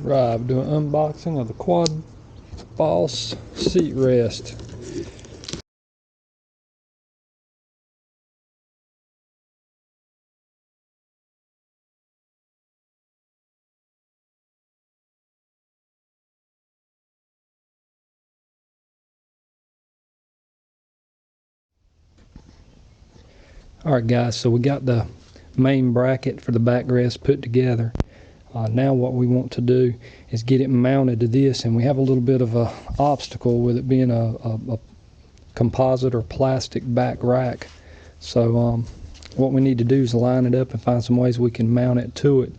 Right, doing unboxing of the Quad Boss seat rest. Alright guys, so we got the main bracket for the backrest put together. Now what we want to do is get it mounted to this, and we have a little bit of a obstacle with it being a composite or plastic back rack. So what we need to do is line it up and find some ways we can mount it to it.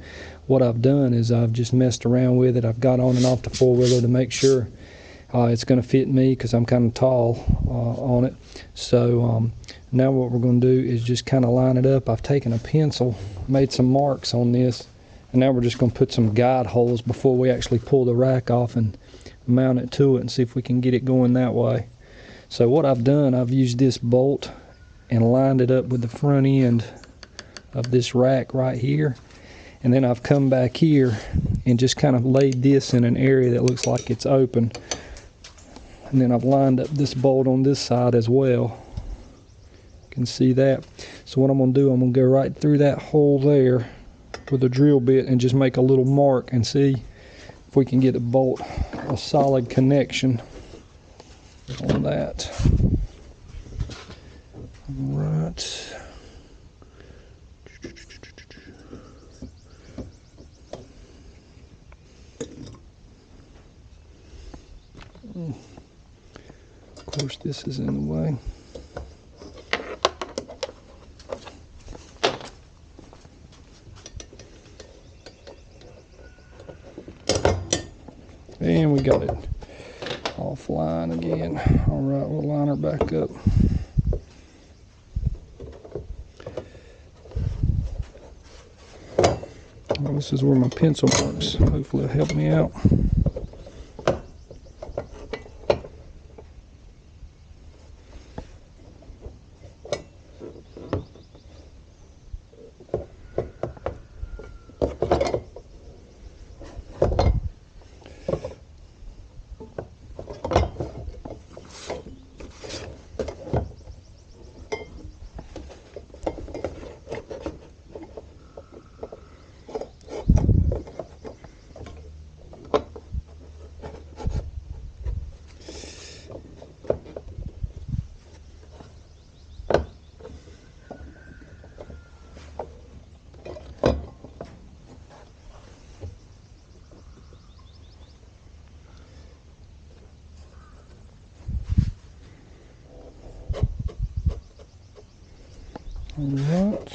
What I've done is I've just messed around with it. I've got on and off the four-wheeler to make sure it's going to fit me, because I'm kind of tall on it. So now what we're going to do is just kind of line it up. I've taken a pencil, made some marks on this, and now we're just going to put some guide holes before we actually pull the rack off and mount it to it and see if we can get it going that way. So what I've done, I've used this bolt and lined it up with the front end of this rack right here, and then I've come back here and just kind of laid this in an area that looks like it's open, and then I've lined up this bolt on this side as well. You can see that. So what I'm going to do, I'm going to go right through that hole there with a drill bit and just make a little mark and see if we can get a bolt, a solid connection on that. Right. Of course, this is in the way. And we got it offline again. All right, we'll line her back up. Well, this is where my pencil marks. Hopefully it'll help me out. Alright.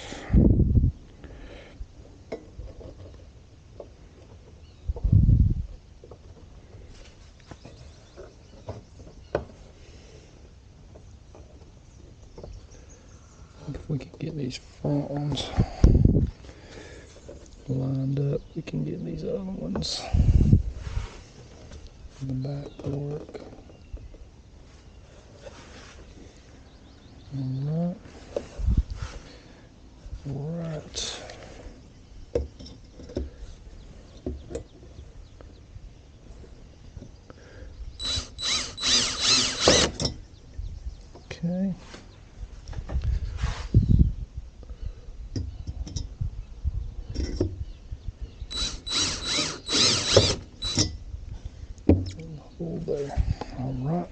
If we can get these front ones lined up, we can get these other ones in the back to work. Alright. Right. Okay. Hold there. All right.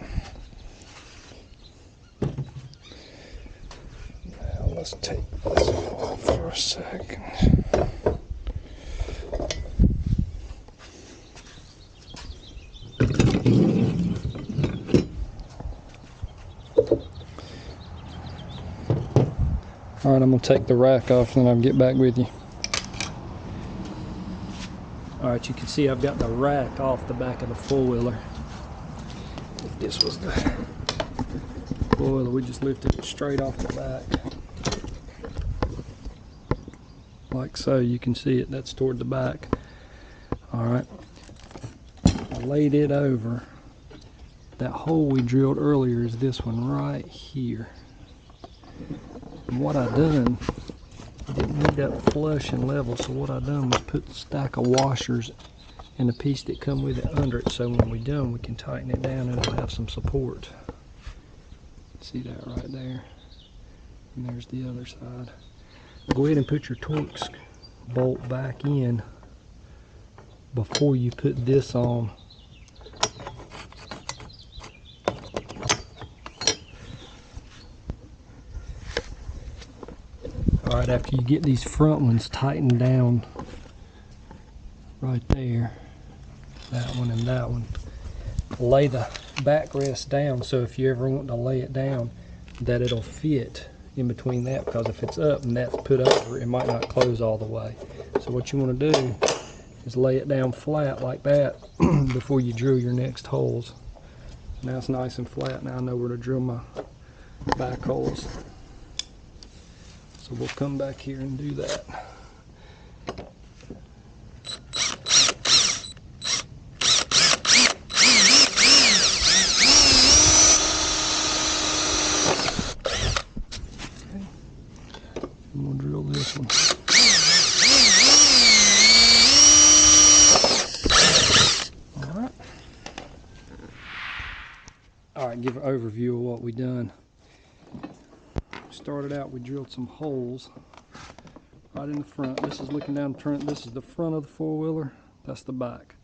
Now let's take this off for a second. All right, I'm gonna take the rack off and then I'll get back with you. All right, you can see I've got the rack off the back of the four-wheeler. If this was the four-wheeler, we just lifted it straight off the back. Like so, you can see it, that's toward the back. All right, I laid it over. That hole we drilled earlier is this one right here. And what I done, didn't need that flush and level, so what I done was put a stack of washers and the piece that come with it under it, so when we're done we can tighten it down and it'll have some support. See that right there? And there's the other side. Go ahead and put your Torx bolt back in before you put this on. Alright, after you get these front ones tightened down right there, that one and that one, lay the backrest down so if you ever want to lay it down that it'll fit in between that, because if it's up and that's put over, it might not close all the way. So what you want to do is lay it down flat like that before you drill your next holes. Now it's nice and flat. Now I know where to drill my back holes. So we'll come back here and do that. Okay. And we'll drill this one. Alright. Alright, give an overview of what we done. Started out, we drilled some holes right in the front. This is looking down the front. This is the front of the four-wheeler. That's the back.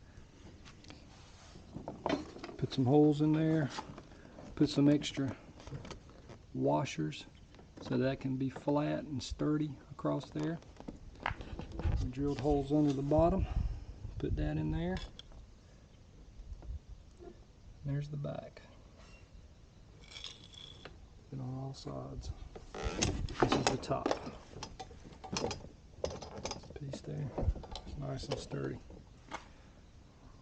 Put some holes in there. Put some extra washers so that can be flat and sturdy across there. We drilled holes under the bottom. Put that in there. There's the back. Put on all sides. This is the top. This piece there. It's nice and sturdy.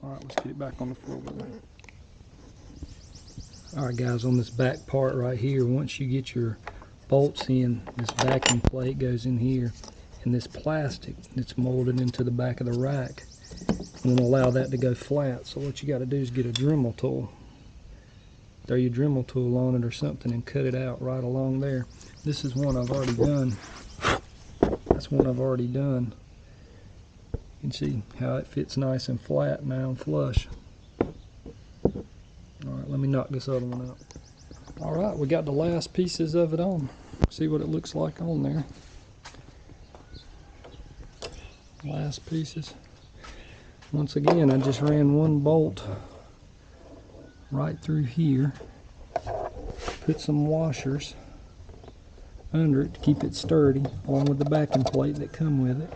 Alright, let's get it back on the four-wheeler. Alright guys, on this back part right here, once you get your bolts in, this backing plate goes in here, and this plastic that's molded into the back of the rack won't allow that to go flat. So what you got to do is get a Dremel tool. Throw your Dremel tool on it or something and cut it out right along there. This is one I've already done. That's one I've already done. You can see how it fits nice and flat now and flush. Alright, let me knock this other one out. Alright, we got the last pieces of it on. See what it looks like on there. Last pieces. Once again, I just ran one bolt right through here. Put some washers under it to keep it sturdy, along with the backing plate that come with it.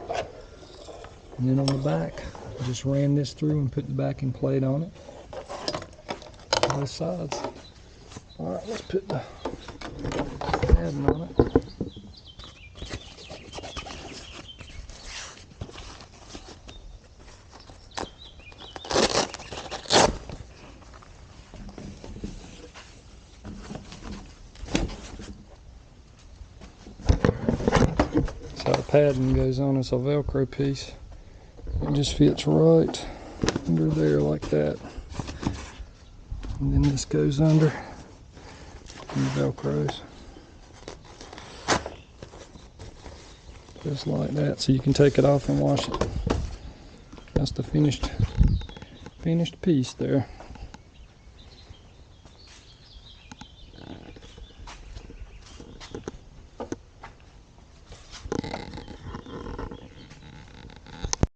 And then on the back, I just ran this through and put the backing plate on it. Both sides. Alright, let's put the padding on it. So the padding goes on as a Velcro piece. It just fits right under there like that. And then this goes under and Velcros. Just like that. So you can take it off and wash it. That's the finished piece there.